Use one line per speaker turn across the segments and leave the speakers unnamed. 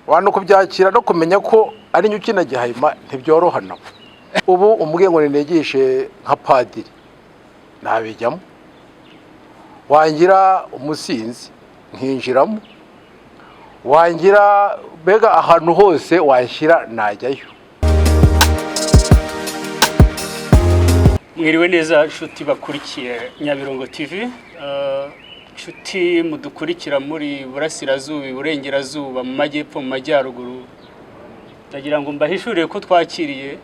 abantu kubyakira no kumenya ko ari nyuki na Gihayima ntibyorohana. Ubu umubwiye ngo nigishe nka padiri nabijyamo, wangira umusinzi nkinjiramo, wangira bega ahantu hose washyira najyayo.
Mwiriwe neza nshuti bakurikiye Nyabirongo TV, nshuti mudukurikira muri burasirazuba, burengerazuba, mu majyepfo, mu majyaruguru. Ndagira ngo mbahishurire ko twakiriye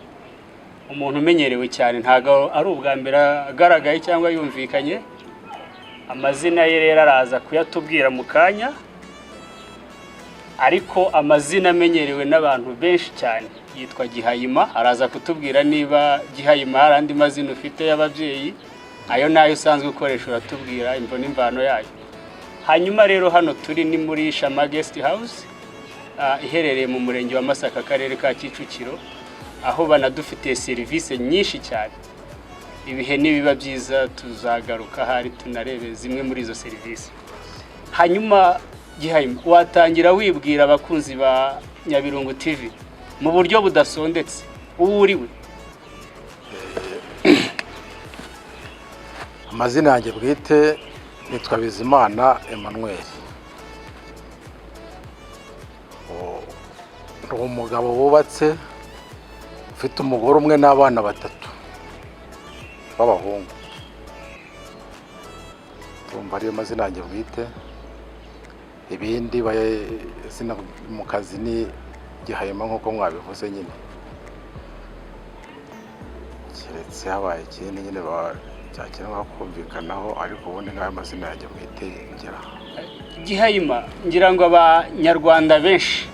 umuntu umenyerewe cyane, ntago ari ubwa mbere agaragaye cyangwa yumvikanye. Amazina ye rero araza kuyatubwira mu kanya, ariko amazina amenyerewe n'abantu benshi cyane. Yitwa Gihayima, araza kutubwira niba Gihayima hari andi mazina ufite y'ababyeyi, ayo nayo usanzwe ukoresha uratubwira imvo n'imvano yayo. Hanyuma rero hano turi ni muri Shama Guest House, iherereye mu murenge wa Masaka, akarere ka Kicukiro, aho banadufitiye serivisi nyinshi cyane. Ibihe nibiba byiza tuzagaruka hari tunarebe zimwe muri izo serivisi. Hanyuma Gihayima, watangira wibwira abakunzi ba Nyabirongo TV mu buryo budasondetse uwo uriwe?
Amazina yanjye bwite nitwa Bizimana Emmanuel. Ndi umugabo wubatse, ufite umugore umwe n'abana batatu b'abahungu. Tumva ariyo mazina yanjye bwite. Ibindi bazina mu kazi ni Gihayima nk'uko mwabivuze nyine, keretse habaye ikindi nyine cyakenerwa kumvikanaho, ariko ubundi nk'ayo mazina yanjye bwite ngira.
Gihayima, ngira ngo abanyarwanda benshi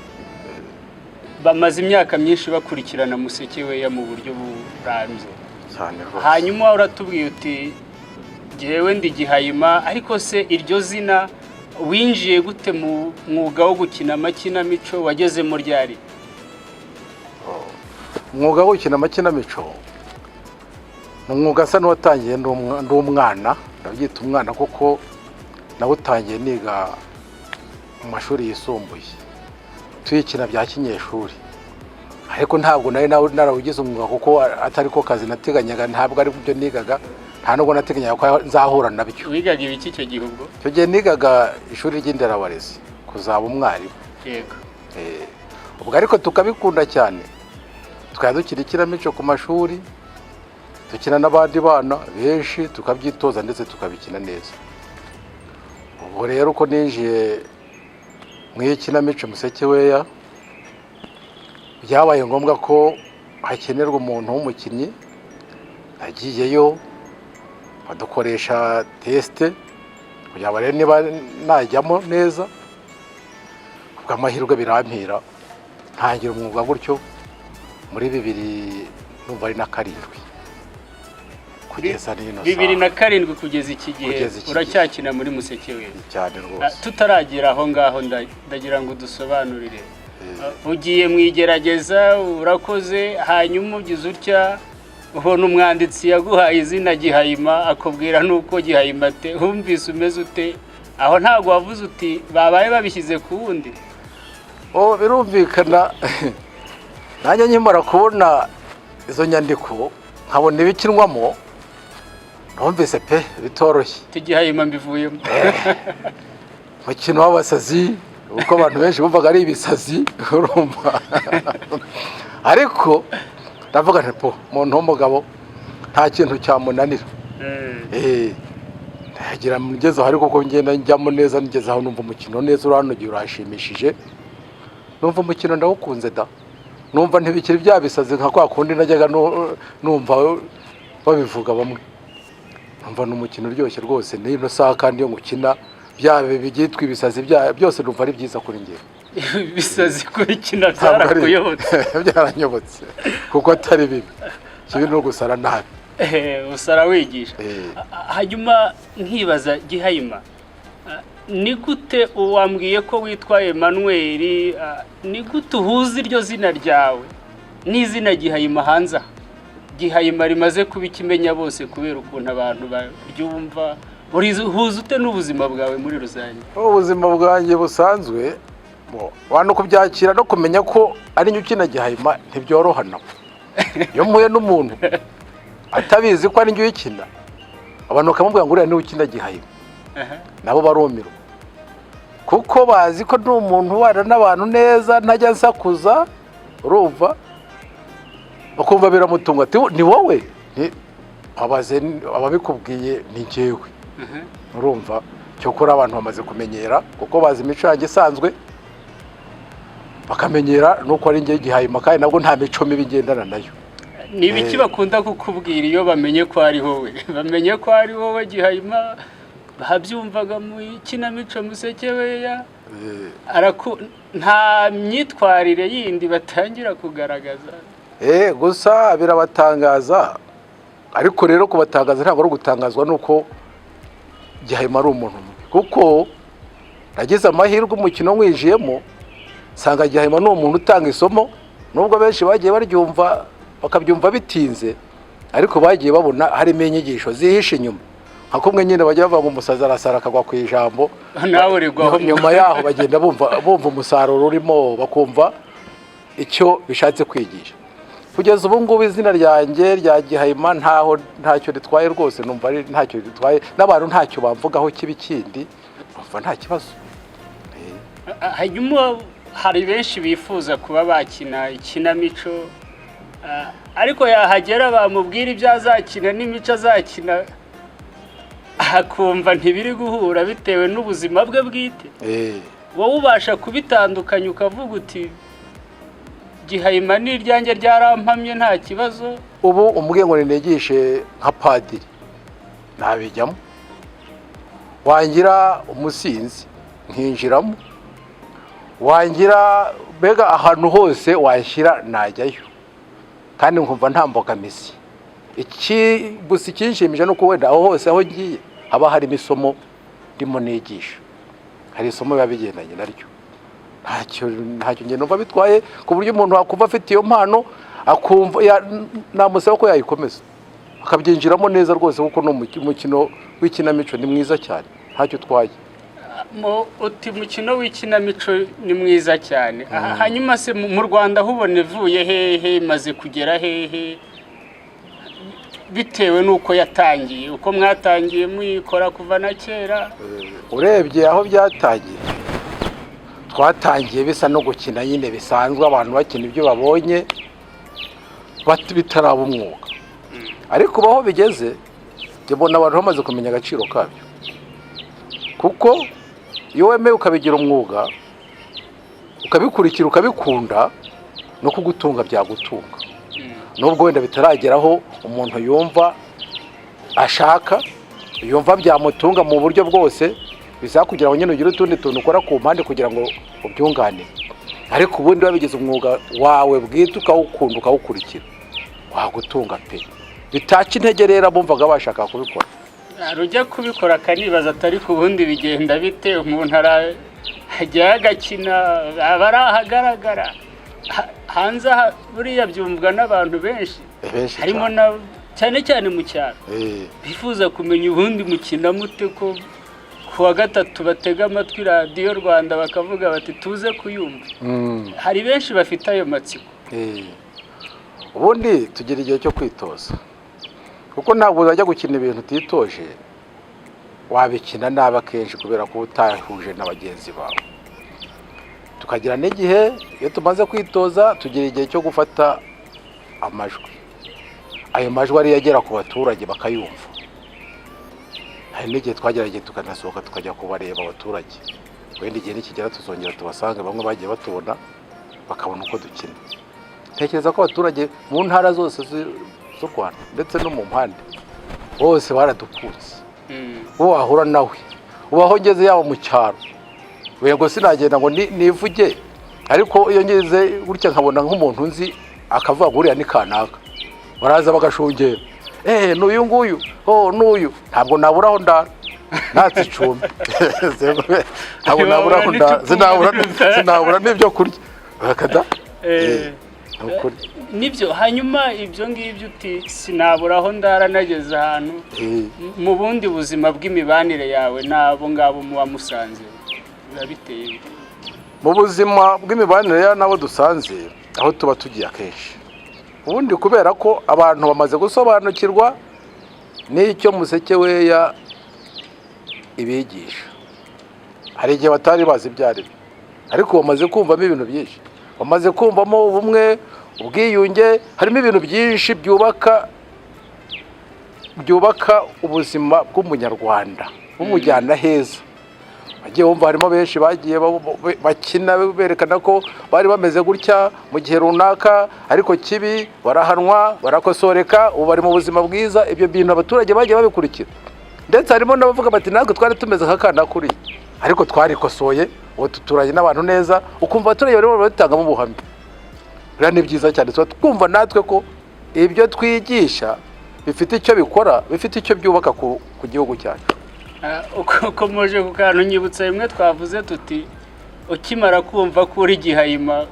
bamaze imyaka myinshi bakurikirana Musekeweya mu buryo burambye
cyane rwose.
Hanyuma uratubwiye uti jyewe ndi Gihayima, ariko se iryo zina winjiye gute mu mwuga wo gukina amakinamico? Wageze mu ryari?
Umwuga wo gukina amakinamico ni umwuga asa n'uwatangiye ndi umwana, ndabyita umwana kuko nawutangiye niga mu mashuri yisumbuye tuyikina bya kinyeshuri, ariko ntabwo nari narawugize umwuga kuko atari ko kazi nateganyaga, ntabwo ari byo nigaga, nta nubwo nateganyaga ko nzahura nabyo.
Wigaga ibiki icyo gihe ubwo?
Icyo gihe nigaga ishuri ry'inderabarezi, kuzaba umwarimu.
Yego.
Ubwo ariko tukabikunda cyane, tukajya dukina ikinamico ku mashuri, dukina n'abandi bana benshi, tukabyitoza ndetse tukabikina neza. Ubwo rero uko ninjiye mu ikinamico Musekeweya, byabaye ngombwa ko hakenerwa umuntu w'umukinnyi. Nagiyeyo badukoresha tesite kugira ngo barebe niba najyamo neza. Ubwo amahirwe birampira, ntangira umwuga gutyo muri 2007 kugeza n'ino saa.
2007 kugeza iki gihe uracyakina muri Musekeweya?
Cyane rwose.
Tutaragera aho ngaho ndagira ngo dusobanurire. Ugiye mwigerageza, urakoze, hanyuma ugize utya ubona umwanditsi yaguhaye izina Gihayima, akubwira nuko Gihayima ate, humvise umeze ute? Aho ntabwo wavuze uti babaye babishyize ku wundi?
Birumvikana. Nanjye nkimara kubona izo nyandiko nkabona ibikinwamo, numvise pe bitoroshye.
Gihayima mbivuyemo.
Mukino w'abasazi, uko abantu benshi bumvaga ari ibisazi, urumva. Ariko ndavuga nti umuntu w'umugabo nta kintu cyamunanira. Ndagira mugeze aho, ariko ko ngenda njyamo neza, ngeze aho numva umukino neza, uranogeye, urashimishije. Numva umukino ndawukunze da. Numva ntibikiri bya bisazi nka kwa kundi najyaga numva babivuga bamwe. Numva n'umukino uryoshye rwose, n'ino saha kandi yo ngukina byabe bigitwa ibisazi byose numva ari byiza kuri njye.
Bisazi kurikina byarakuyobotse?
Byaranyobotse kuko atari bibi, kibi no gusara nabi.
Usara wigisha. Hanyuma nkibaza Gihayima, ni gute wambwiye ko witwa Emmanuel, ni gute uhuza iryo zina ryawe n'izina Gihayima hanze? Gihayima rimaze kuba ikimenya bose kubera ukuntu abantu baryumva. Uhuza ute n'ubuzima bwawe muri rusange?
Ubuzima bwanjye busanzwe abantu kubyakira no kumenya ko ari njye ukina Gihayima ntibyorohana. Iyo mpuye n'umuntu atabizi ko ari njye ukina, abantu bakamubwira ngo uriya niwe ukina Gihayima, nabo barumirwa kuko bazi ko ndi umuntu ubana n'abantu neza, ntajya nsakuza, urumva bakumva biramutunga ati ni wowe, abaze ababikubwiye ni njyewe. Urumva cyokora abantu bamaze kumenyera kuko bazi imico yanjye isanzwe, bakamenyera nuko ari njye Gihayima kandi nabwo nta mico mibi ngendana nayo.
Ni ibiki bakunda kukubwira iyo bamenye ko ari wowe? Bamenye ko ari wowe Gihayima, babyumvaga mu ikinamico Musekeweya, nta myitwarire yindi batangira kugaragaza.
Gusa birabatangaza, ariko rero kubatangaza ntabwo ari ugutangazwa nuko Gihayima ari umuntu mubi, kuko nagize amahirwe umukino mwinjiyemo sanga Gihayima ni umuntu utanga isomo, nubwo benshi bagiye baryumva bakabyumva bitinze, ariko bagiye babona harimo inyigisho zihishe inyuma. Nka kumwe nyine bajya bavuga ngo umusaza arasara akagwa ku ijambo, nyuma yaho bagenda bumva umusaruro urimo, bakumva icyo bishatse kwigisha. Kugeza ubu ngubu izina ryanjye rya Gihayima ntacyo ritwaye rwose, numva ari ntacyo ritwaye, n'abantu ntacyo bamvugaho kibi kindi, numva nta kibazo.
Hanyuma hari benshi bifuza kuba bakina ikinamico, ariko yahagera bamubwira ibyo azakina n'imico azakina akumva ntibiri guhura bitewe n'ubuzima bwe bwite. Wowe ubasha kubitandukanya ukavuga uti Gihayima ni iryanjye ryarampamye nta kibazo?
Ubu umubwiye ngo nigishe nka padiri nabijyamo, wangira umusinzi nkinjiramo, wangira mbega ahantu hose washyira najyayo kandi nkumva nta mbogamizi. Gusa ikinshimije nuko wenda aho hose aho ngiye haba harimo isomo ndimo nigisha, hari isomo biba bigendanye naryo. Ntacyo njye numva bitwaye, ku buryo umuntu wakumva afite iyo mpano akumva namusaba ko yayikomeza akabyinjiramo neza rwose, kuko no umukino w'ikinamico ni mwiza cyane, ntacyo utwaye.
Uti umukino w'ikinamico ni mwiza cyane. Hanyuma se mu Rwanda hubone vuye hehe, imaze kugera hehe, bitewe nuko yatangiye, uko mwatangiye muyikora kuva na kera?
Urebye aho byatangiye, twatangiye bisa no gukina nyine bisanzwe, abantu bakina ibyo babonye bitaraba umwuga, ariko baho bigeze mbona abantu bamaze kumenya agaciro kabyo, kuko iyo wemeye ukabigira umwuga ukabikurikira ukabikunda no kugutunga byagutunga. Nubwo wenda bitarageraho umuntu yumva ashaka, yumva byamutunga mu buryo bwose, bizakugira ngo nyine ugire utundi tuntu ukora ku mpande kugira ngo ubyungane, ariko ubundi wabigize umwuga wawe bwite ukawukunda ukawukurikira wagutunga pe. Bitaca intege rero bumvaga bashaka kubikora.
Rujya kubikora akanibaza atari ku bundi bigenda bite, umuntu arajya agakina aba arahagaragara hanze buriya byumvwa n'abantu benshi, harimo cyane cyane mu cyaro, bifuza kumenya ubundi mukina mute, ko kuwa gatatu batega amatwi radiyo Rwanda bakavuga bati tuze kuyumva. Hari benshi bafite ayo matsiko.
Ubundi tugira igihe cyo kwitoza, kuko ntabwo uzajya gukina ibintu utitoje, wabikina nabi akenshi kubera ko utahuje na bagenzi bawe. Tukagira n'igihe iyo tumaze kwitoza tugira igihe cyo gufata amajwi, ayo majwi ari yagera ku baturage bakayumva. Hari n'igihe twagerageje tukanasohoka tukajya kubareba abaturage, wenda igihe nikigera tuzongera tubasange, bamwe bagiye batubona bakabona uko dukina. Tekereza ko abaturage mu ntara zose z'u Rwanda ndetse no mu mpande bose baradukutse. Uwo wahura nawe ubaho ngeze yaba mu cyaro, wego sinagenda ngo nivuge, ariko iyo ngeze gutya nkabona nk'umuntu nzi akavuga ngo uriya ni kanaka, baraza bagashungera, n'uyu nguyu, n'uyu, ntabwo naburaho ndara natse icumbi, ntabwo naburaho ndara, sinabura n'ibyo kurya bakada.
Nibyo. Hanyuma ibyo ngibyo uti sinaburaho ndara nageze ahantu, mu bundi buzima bw'imibanire yawe n'abo ngabo muba musanze biba biteye?
mu buzima bw'imibanire n'abo dusanze aho tuba tugiye akenshi, ubundi kubera ko abantu bamaze gusobanukirwa n'icyo Museke weya ibigisha. Hari igihe batari bazi ibyo ari byo, ariko bamaze kumvamo ibintu byinshi, bamaze kumvamo ubumwe, ubwiyunge, harimo ibintu byinshi byubaka ubuzima bw'umunyarwanda bumujyana heza. Bagiye wumva harimo benshi bagiye bakina berekana ko bari bameze gutya mu gihe runaka, ariko kibi barahanwa, barakosoreka, ubu bari mu buzima bwiza. Ibyo bintu abaturage bagiye babikurikira, ndetse harimo n'abavuga bati natwe twari tumeze nk'akana kuri, ariko twarikosoye, ubu tuturanye n'abantu neza, ukumva abaturage barimo batangamo ubuhamya. Rero ni byiza cyane twumva natwe ko ibyo twigisha bifite icyo bikora, bifite icyo byubaka ku gihugu cyacu.
Ukomeje ku kantu nyibutsa bimwe twavuze tuti ukimara kumva ko uri Gihayima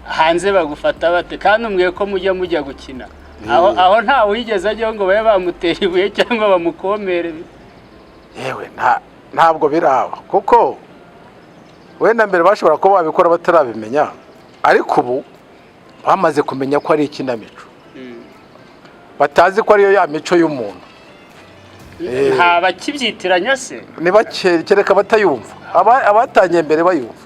hanze bagufata bate, kandi umwe ko mujya gukina aho ntawe wigeze ajyaho ngo babe bamutera ibuye cyangwa bamukomere.
Yewe ntabwo biraba, kuko wenda mbere bashobora kuba babikora batarabimenya, ariko ubu bamaze kumenya ko ari ikinamico, batazi ko ariyo ya mico y'umuntu.
Nta bakibyitiranya se,
ni bake kereka batayumva, abatangiye mbere bayumva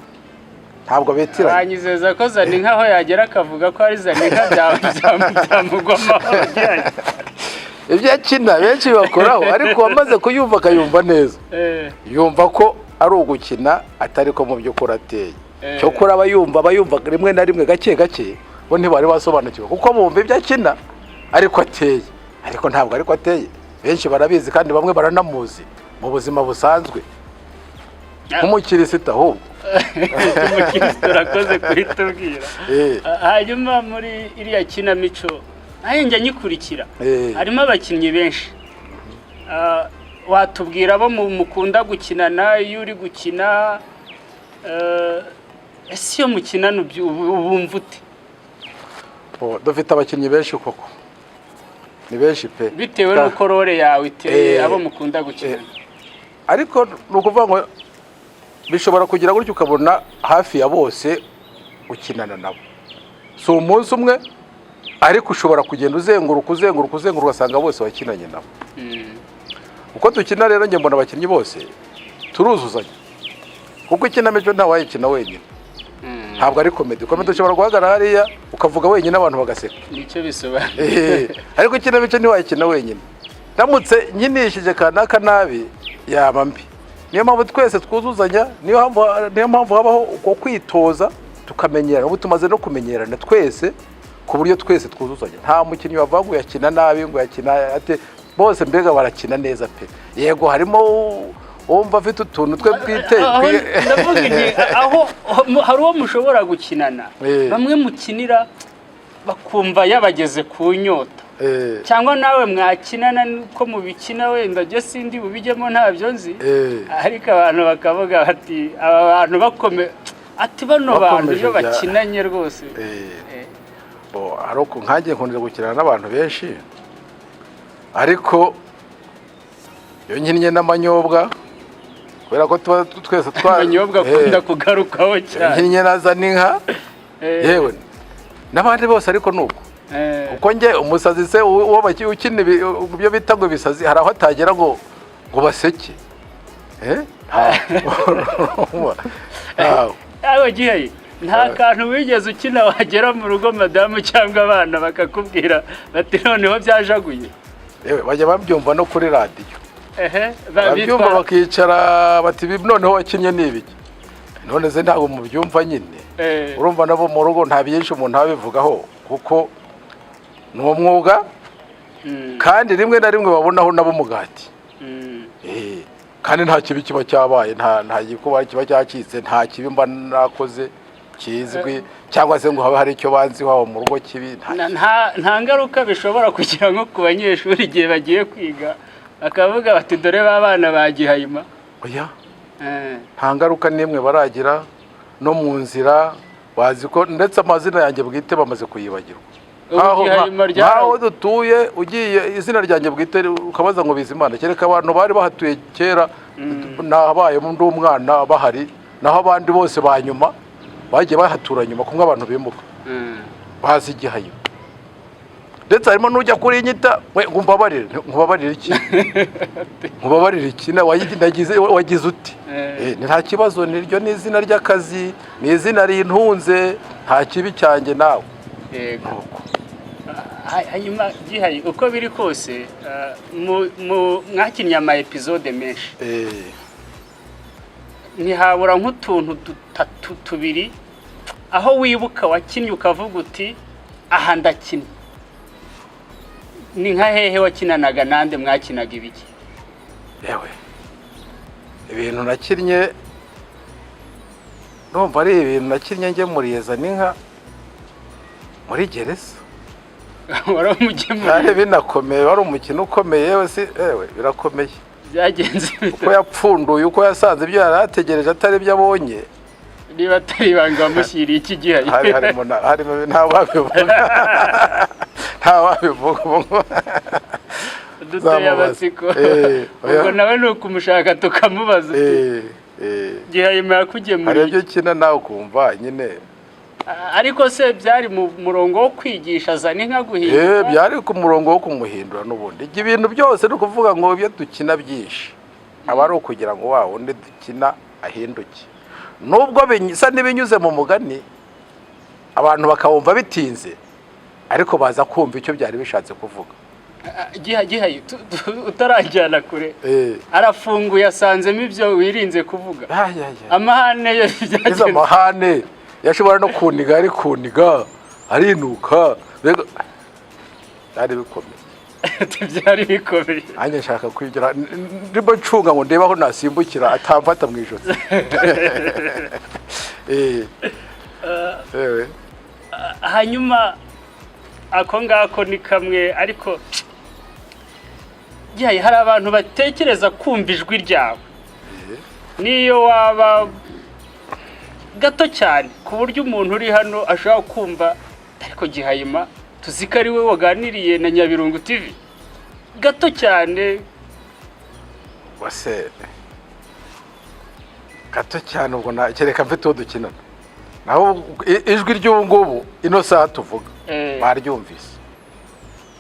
ntabwo betiranye.
Banyizeza ko Zaninka aho yagera akavuga ko ari Zaninka byamugwamo.
Ibyo akina benshi bakoraho, ariko wamaze kuyumva akayumva neza, yumva ko ari ugukina atari ko mu by'ukuri ateye. Cyokora abayumva rimwe na rimwe gake gake bo ntibari basobanukirwa, kuko bumva ibyo akina ariko ateye, ariko ntabwo ariko ateye. Benshi barabizi kandi bamwe baranamuzi mu buzima busanzwe nk'umukirisitu. Ahubwo
umukirisitu urakoze kuhitubwira. Hanyuma muri iriya kinamico nayo njya nyikurikira, harimo abakinnyi benshi. Watubwira abo mukunda gukinana iyo uri gukina, ese iyo mukinana ubumva ute?
Dufite abakinnyi benshi koko, ni benshi pe,
bitewe n'uko role yawe iteye abo mukunda gukina.
Ariko ni ukuvuga ngo bishobora kugira gutyo ukabona hafi ya bose ukinana nabo, si umunsi umwe, ariko ushobora kugenda uzenguruka ugasanga bose wakinanye nabo. Uko dukina rero njye mbona abakinnyi bose turuzuzanya, kuko ikinamico ntawayikina wenyine, ntabwo ari komedi. Komedi ushobora guhagarara hariya ukavuga wenyine abantu bagaseka,
nicyo bisobanuye.
ariko ikinamico ntiwayikina wenyine. Ndamutse nkinishije kanaka nabi yaba mbi. Niyo mpamvu twese twuzuzanya, niyo mpamvu habaho uko kwitoza tukamenyerana. Ubu tumaze no kumenyerana twese ku buryo twese twuzuzanya, nta mukinnyi wavuga ngo yakina nabi, ngo yakina ate, bose mbega barakina neza pe. Yego harimo wumva afite utuntu twe bwite.
Ndavuga nti aho hari uwo mushobora gukinana, bamwe mukinira bakumva yabageze ku nyota, cyangwa nawe mwakinana ko mubikina wenda je sindi bubijyemo ntabyo nzi, ariko abantu bakavuga bati aba bantu ati bano bantu iyo bakinanye rwose.
Ariko nkanjye nkundira gukinana n'abantu benshi, ariko iyo nkinnye n'amanyobwa, kubera ko tuba twese
amanyobwa akunda kugarukaho cyane,
nkinnye na Zaninka, yewe n'abandi bose, ariko nuko uko njye umusazi se uwo ukina ibyo bita ngo ibisazi, hari aho atagera ngo baseke.
Gihaye, nta kantu wigeze ukina wagera mu rugo madamu cyangwa abana bakakubwira bati noneho byajaguye?
Yewe bajya babyumva no kuri radiyo, babyumva bakicara bati noneho wakinnye n'ibiki. None se ntabwo mubyumva nyine, urumva nabo mu rugo nta byinshi umuntu abivugaho, kuko ni umwuga, kandi rimwe na rimwe babonaho nabo umugati. Kandi nta kibi kiba cyabaye, nta gikuba kiba cyacitse, nta kibi mba nakoze kizwi, cyangwa se ngo habe hari icyo banzi wabo mu rugo kibi.
Nta ngaruka bishobora kugira nko ku banyeshuri igihe bagiye kwiga bakavuga bati dore babana ba Gihayima?
Oya, nta ngaruka n'imwe baragira. No mu nzira bazi ko ndetse amazina yanjye bwite bamaze kuyibagirwa. Aho dutuye ugiye izina ryanjye bwite ukabaza ngo Bizimana, kereka abantu bari bahatuye kera nabaye ndi umwana bahari, naho abandi bose banyuma bagiye bahatura nyuma kumwe abantu bimuka bazi Gihayima ndetse harimo n'ujya kuri nyita we nkubabarire iki nkubabarire iki wagize uti nta kibazo niryo ni izina ry'akazi ni izina rintunze nta kibi cyanjye nawe
yego hanyuma Gihayi uko biri kose mwakinnye ama episode menshi ntihabura nk'utuntu dutatu tubiri aho wibuka wakinnye ukavuga uti aha ndakina ni nka hehe wakinanaga nande mwakinaga ibiki
yewe ibintu nakinnye numva ari ibintu nakinnye njye muriyeza n'inka muri gereza
waramugemura
binakomeye wari umukino ukomeye yewe birakomeye
byagenze
uko yapfunduye uko yasanze ibyo yari ategereje atari ibyo abonye
niba atari ibanga wamushyiriye iki Gihayi
harimo ntawabivuga
duteye amatsiko ubwo nawe ni ukumushaka tukamubaza Gihayima yakugemuriye
hari ibyo ukina nawe ukumva nyine
ariko se byari mu murongo wo kwigisha zana inka guhindura
byari ku murongo wo kumuhindura n'ubundi ibintu byose ni ukuvuga ngo ibyo dukina byinshi aba ari ukugira ngo wa wundi dukina ahinduke nubwo bisa n'ibinyuze mu mugani abantu bakawumva bitinze ariko baza kumva icyo byari bishatse kuvuga
Gihayi utarajyana kure arafunguye asanzemo ibyo wirinze kuvuga amahane yo
byagenze amahane yashobora no kuniga ari kuniga arinuka byari bikomeye
byari bikomeye
nanjye nshaka kwigira ndimo ncunga ngo ndebe aho nasimbukira atamfata mu ijosi
hanyuma ako ngako ni kamwe ariko Gihayi hari abantu batekereza kumva ijwi ryawe niyo waba gato cyane ku buryo umuntu uri hano ashobora kumva ariko Gihayima tuzi ko ari we waganiriye na Nyabirungu TV gato cyane
wase gato cyane ubwo kereka mfite uwo dukinana naho ijwi ry'ubu ngubu ino saha tuvuga baryumvise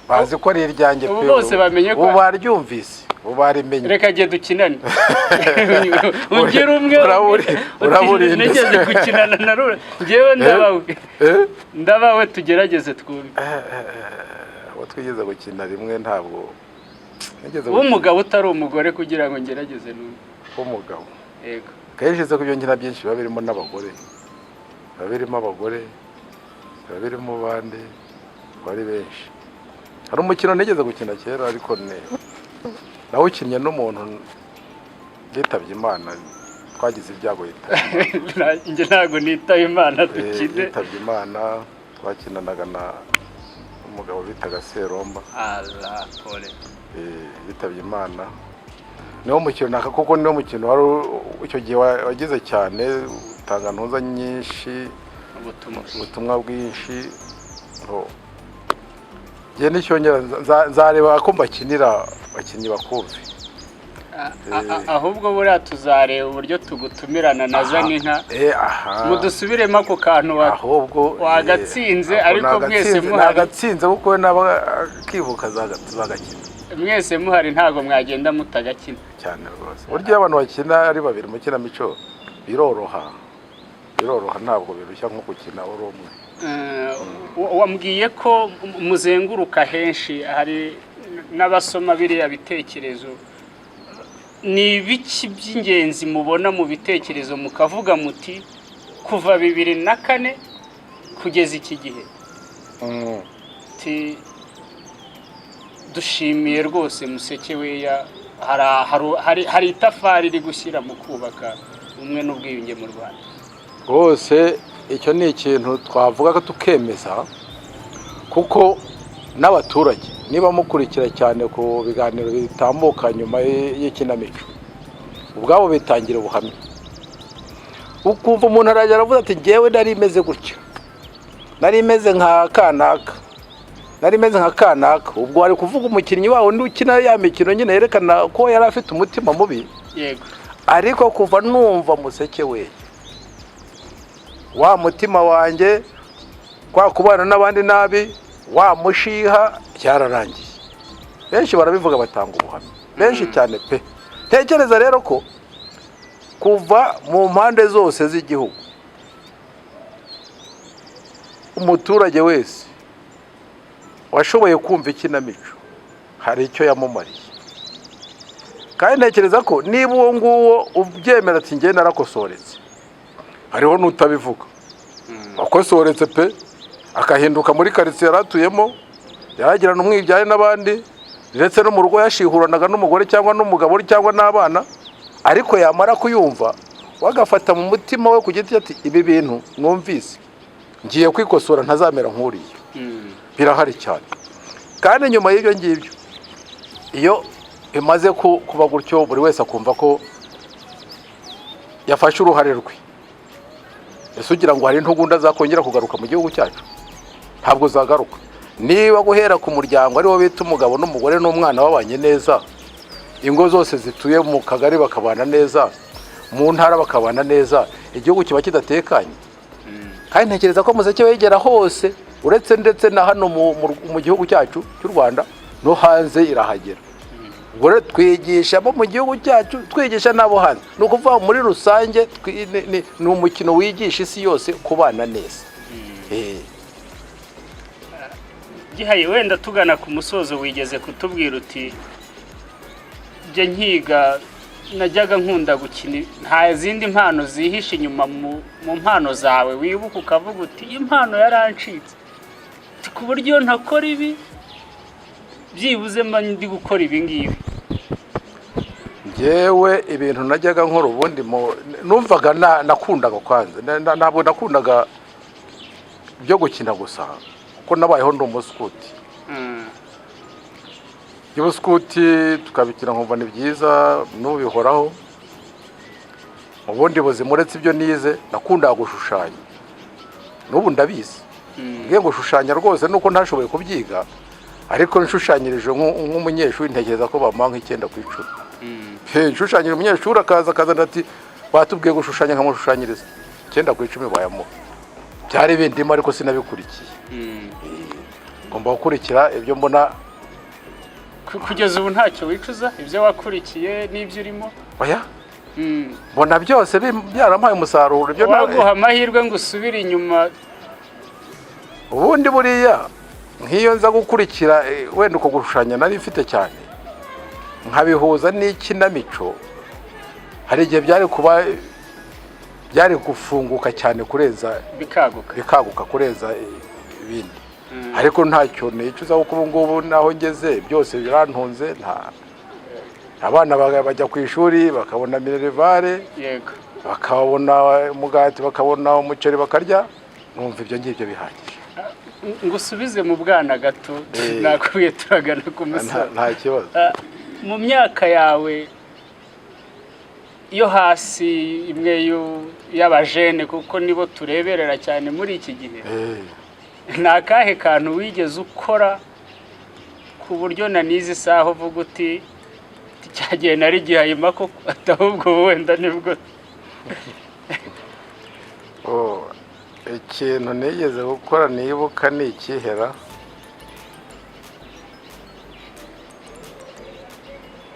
bazi ko ari iryanjye pe
bose bamenye ko
baryumvise ubarimenye
reka giye dukinane ungire umwe
uraburi
nigeze gukinana na rura ngewe ndabawe tugerageze twumve
abo twigeze gukina rimwe ntabwo
umugabo utari umugore kugira ngo ngerageze n'umwe
umugabo
yego
kenshi ko ibyo nkina byinshi biba birimo n'abagore biba birimo abagore biba birimo bande bari benshi hari umukino nigeze gukina kera ariko nawe ukinnye n'umuntu yitabye Imana twagize ibyago
njye ntabwo nitaba Imana dukine
yitabye Imana twakinanaga n'umugabo bitaga Seromba yitabye Imana niwo mukino naka kuko niwo mukino wari icyo gihe wagize cyane utanga ntuza nyinshi ubutumwa bwinshi njye n'icyongera nzareba ko mbakinira abakinnyi bakumve
ahubwo buriya tuzareba uburyo tugutumirana na Zaninka mudusubiremo ako kantu wagatsinze ariko mwese muhari
nagatsinze kuko naba akivuka tuzagakina
mwese muhari ntago mwagenda mutagakina
cyane rwose buryo abantu bakina ari babiri mu kinamico biroroha ntabwo birushya nko gukina uri umwe
wambwiye ko muzenguruka henshi hari n'abasoma biriya bitekerezo ni ibiki by'ingenzi mubona mu bitekerezo mukavuga muti kuva 2004 kugeza iki gihe dushimiye rwose Museke weya hari itafari iri gushyira mu kubaka umwe n'ubwiyunge mu Rwanda
rwose icyo ni ikintu twavuga ko tukemeza kuko n'abaturage niba mukurikira cyane ku biganiro bitambuka nyuma y'ikinamico ubwabo bitangira ubuhamya ukumva umuntu arajya aravuga ati ngewe nari imeze gutya nari imeze nka kanaka ubwo ari kuvuga umukinnyi wawe undi ukina ya mikino nyine yerekana ko yari afite umutima mubi
yego
ariko kuva numva Museke we wa mutima wanjye, kwa kubana n'abandi nabi, wa mushiha, cyararangiye. Benshi barabivuga batanga ubuhamya, benshi cyane pe. Tekereza rero ko kuva mu mpande zose z'igihugu umuturage wese washoboye kumva ikinamico hari icyo yamumariye. Kandi ntekereza ko niba uwo nguwo ubyemera ati njye narakosoretse, hariho n'utabivuga wakosoretse pe, akahinduka muri karitsiye yaratuyemo, yagirana umwibyare n'abandi, ndetse no mu rugo yashihuranaga n'umugore cyangwa n'umugabo cyangwa n'abana, ariko yamara kuyumva wagafata mu mutima we ku giti ati ibi bintu mwumvise ngiye kwikosora ntazamera nk'uriya. Birahari cyane. Kandi nyuma y'ibyo ngibyo, iyo bimaze kuba gutyo, buri wese akumva ko yafashe uruhare rwe, ese ugira ngo hari intugunda zakongera kugaruka mu gihugu cyacu? Ntabwo zagaruka. Niba guhera ku muryango ariwo bita umugabo n'umugore n'umwana babanye neza, ingo zose zituye mu kagari bakabana neza, mu ntara bakabana neza, igihugu kiba kidatekanye. Kandi ntekereza ko muzeke wegera hose, uretse ndetse na hano mu gihugu cyacu cy'u Rwanda no hanze irahagera. Ubwo twigisha abo mu gihugu cyacu, twigisha n'abo hanze. Ni ukuvuga muri rusange ni umukino wigisha isi yose kubana neza.
Gihaye, wenda tugana ku musozo, wigeze kutubwira uti njye nkiga najyaga nkunda gukina, nta zindi mpano zihishe inyuma mu mpano zawe wibuka ukavuga uti impano yarancitse ku buryo ntakora ibi, byibuze mba ndi gukora ibi ngibi.
Njyewe ibintu najyaga nkora ubundi numvaga nakundaga kwanza, ntabwo nakundaga byo gukina gusa, kuko nabayeho ndi umuskuti. Y'ubuskuti tukabikina nkumva ni byiza, nubihoraho. Ubundi buzima uretse ibyo nize, nakundaga gushushanya. N'ubu ndabizi. Ngiye gushushanya rwose nuko ntashoboye kubyiga, ariko nshushanyirije nk'umunyeshuri ntekereza ko bamuha nk'icyenda ku icumi. Nshushanyira umunyeshuri akazana ati batubwiye gushushanya nkamushushanyiriza 9 ku 10 bayamuha. Byari bindimo ariko sinabikurikiye. Ngomba gukurikira ibyo mbona.
Kugeza ubu ntacyo wicuza ibyo wakurikiye n'ibyo urimo?
Oya. Mbona byose byarampaye umusaruro. Ibyo
waguha amahirwe ngo usubire inyuma.
Ubundi buriya nk'iyo nza gukurikira wenda uko gushushanya nari mfite cyane, nkabihuza n'ikinamico, hari igihe byari gufunguka cyane kurenza bikaguka kurenza ibindi. Ariko ntacyo nicuza kuko ubu ngubu naho ngeze byose birantunze. Abana bajya ku ishuri bakabona minerivare,
yego,
bakabona umugati, bakabona umuceri bakarya, numva ibyo ngibyo bihagije.
Ngusubize mu bwana gato, nakubiye turagana ku musozo.
Nta kibazo.
Mu myaka yawe yo hasi, imwe y'abajene, kuko nibo tureberera cyane muri iki gihe, nta kahe kantu wigeze ukora ku buryo na n'izi saha uvuga uti cyagiye nari Gihayima ko atahubwo wenda nibwo?
Ikintu nigeze gukora nibuka ni ikihera,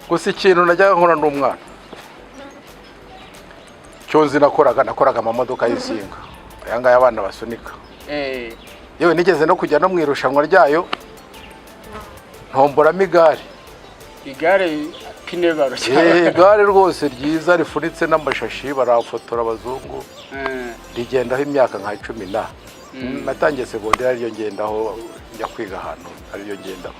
gusa ikintu najyaga nkora n'umwana cyonzi nakoraga amamodoka y'insinga, aya ngaya abana basunika. Yewe nigeze no kujya no mu irushanwa ryayo, ntomboramo igare pine baro cyane. Igare rwose ryiza rifunitse n'amashashi, barafotora abazungu. Rigendaho imyaka nka 10 natangiye segonderi ariyo ngendaho, njya kwiga ahantu ariyo ngendaho.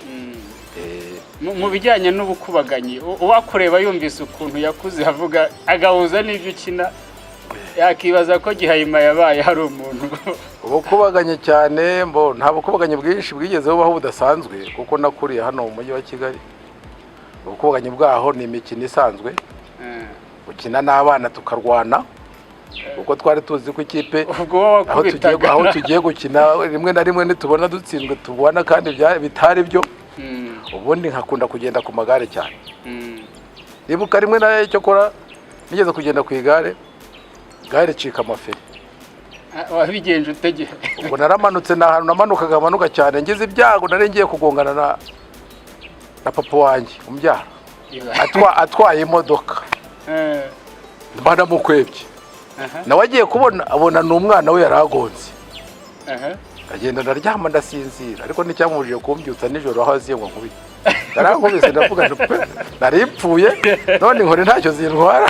Mu bijyanye n'ubukubaganyi, uwakureba yumvise ukuntu yakuze avuga agahuza n'ibyo ukina, yakibaza ko Gihayima yabaye hari umuntu.
Ubukubaganye cyane, nta bukubaganye bwinshi bwigeze bubaho budasanzwe, kuko nakuriye hano mu mujyi wa Kigali. Ubukubaganye bwaho ni imikino isanzwe, gukina n'abana tukarwana, kuko twari tuzi ko ikipe aho tugiye gukina rimwe na rimwe nitubona dutsinzwe tubona kandi bitari byo. Ubundi nkakunda kugenda ku magare cyane. Nibuka rimwe na cyo kora nigeze kugenda ku igare, gare cika amaferi,
wabigenje utegeye
ubwo naramanutse ni ahantu namanukaga amanuka cyane ngize ibyago nari ngiye kugongana na papa wanjye umbyara atwaye imodoka mba namukwebye nawe agiye kubona abona ni umwana we yari agonze agenda ndaryama ndasinzira ariko nticyamubujije kumbyutsa nijoro aho aziye ngo nkubite narankubise ndavuga naripfuye none inkoni ntacyo zintwara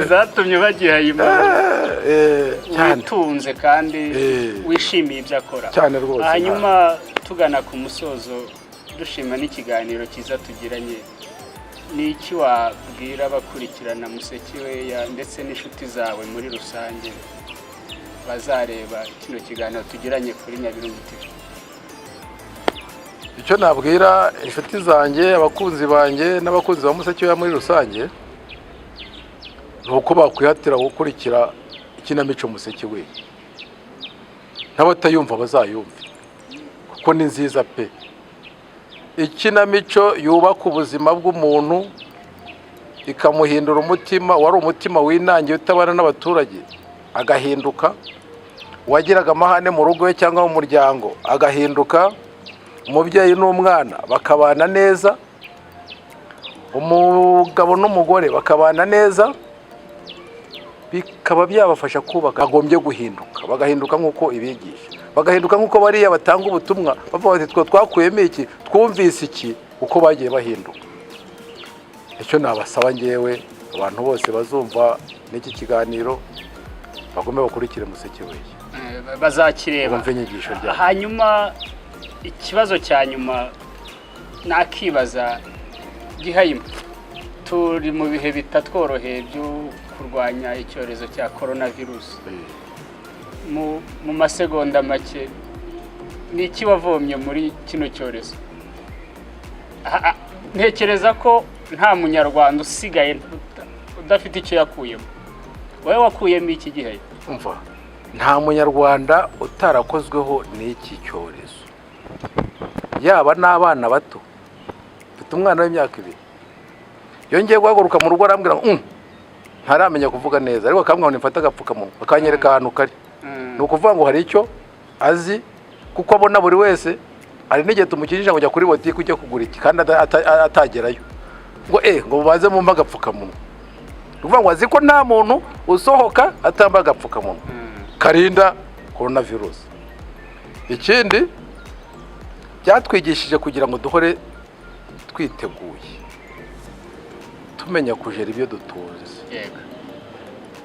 zatumye bagihayima witunze kandi wishimiye ibyo akora
cyane rwose.
hanyuma tugana ku musozo dushima n'ikiganiro cyiza tugiranye, ni iki wabwira abakurikirana Museke Weya ndetse n'inshuti zawe muri rusange bazareba kino kiganiro tugiranye kuri Nyabirungu TV?
Icyo nabwira inshuti zanjye, abakunzi banjye n'abakunzi ba Museke Weya muri rusange ni uko bakwihatira gukurikira ikinamico Museke Weya, n'abatayumva bazayumve kuko ni nziza pe. Ikinamico yubaka ubuzima bw'umuntu ikamuhindura umutima, wari umutima winangiye utabana n'abaturage agahinduka, wagiraga amahane mu rugo we cyangwa mu muryango agahinduka, umubyeyi n'umwana bakabana neza, umugabo n'umugore bakabana neza, bikaba byabafasha kubaka. Bagombye guhinduka, bagahinduka nk'uko ibigisha, bagahinduka nk'uko bariya batanga ubutumwa bavuga bati twakuyemo iki, twumvise iki, uko bagiye bahinduka. Icyo nabasaba ngewe abantu bose bazumva n'iki kiganiro bagomba bakurikire Museke Weya,
bazakireba
bumve inyigisho ryayo.
Hanyuma ikibazo cya nyuma nakibaza, Gihayima, turi mu bihe bitatworoheye byo kurwanya icyorezo cya coronavirus. Mu masegonda make ni iki wavomye muri kino cyorezo? Ntekereza ko nta munyarwanda usigaye udafite icyo yakuyemo. Wowe wakuyemo iki Gihayima?
Umva, nta munyarwanda utarakozweho n'iki cyorezo, yaba n'abana bato. Mfite umwana w'imyaka 2, yongeye guhaguruka mu rugo arambwira ntaramenya kuvuga neza, ariko akambwira ngo nifata agapfukamunwa akanyereka ahantu kari. Ni ukuvuga ngo hari icyo azi, kuko abona buri wese. Hari n'igihe tumukijije ngo ujya kuri botike ujya kugura iki kandi atagerayo, ngo baze mu agapfukamunwa. Ni ukuvuga ngo azi ko nta muntu usohoka atambaye agapfukamunwa karinda coronavirus. Ikindi byatwigishije kugira ngo duhore twiteguye, tumenya kujera ibyo dutuzi,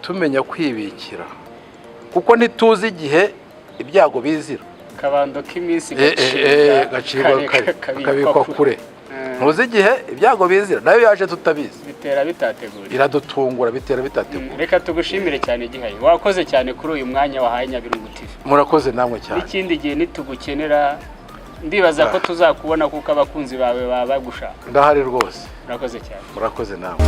tumenya kwibikira, kuko ntituzi igihe ibyago bizira.
Kabando k'iminsi
gacibwa kabikwa kure. Ntuzi igihe ibyago bizira, nayo yaje tutabizi,
bitera bitategura,
iradutungura, bitera bitategura.
Reka tugushimire cyane Gihayima, wakoze cyane kuri uyu mwanya wahaye Nyabirungu TV.
Murakoze namwe cyane.
Ikindi gihe nitugukenera ndibaza ko tuzakubona kuko abakunzi bawe baba bagushaka.
Ndahari rwose.
Murakoze cyane.
Murakoze namwe.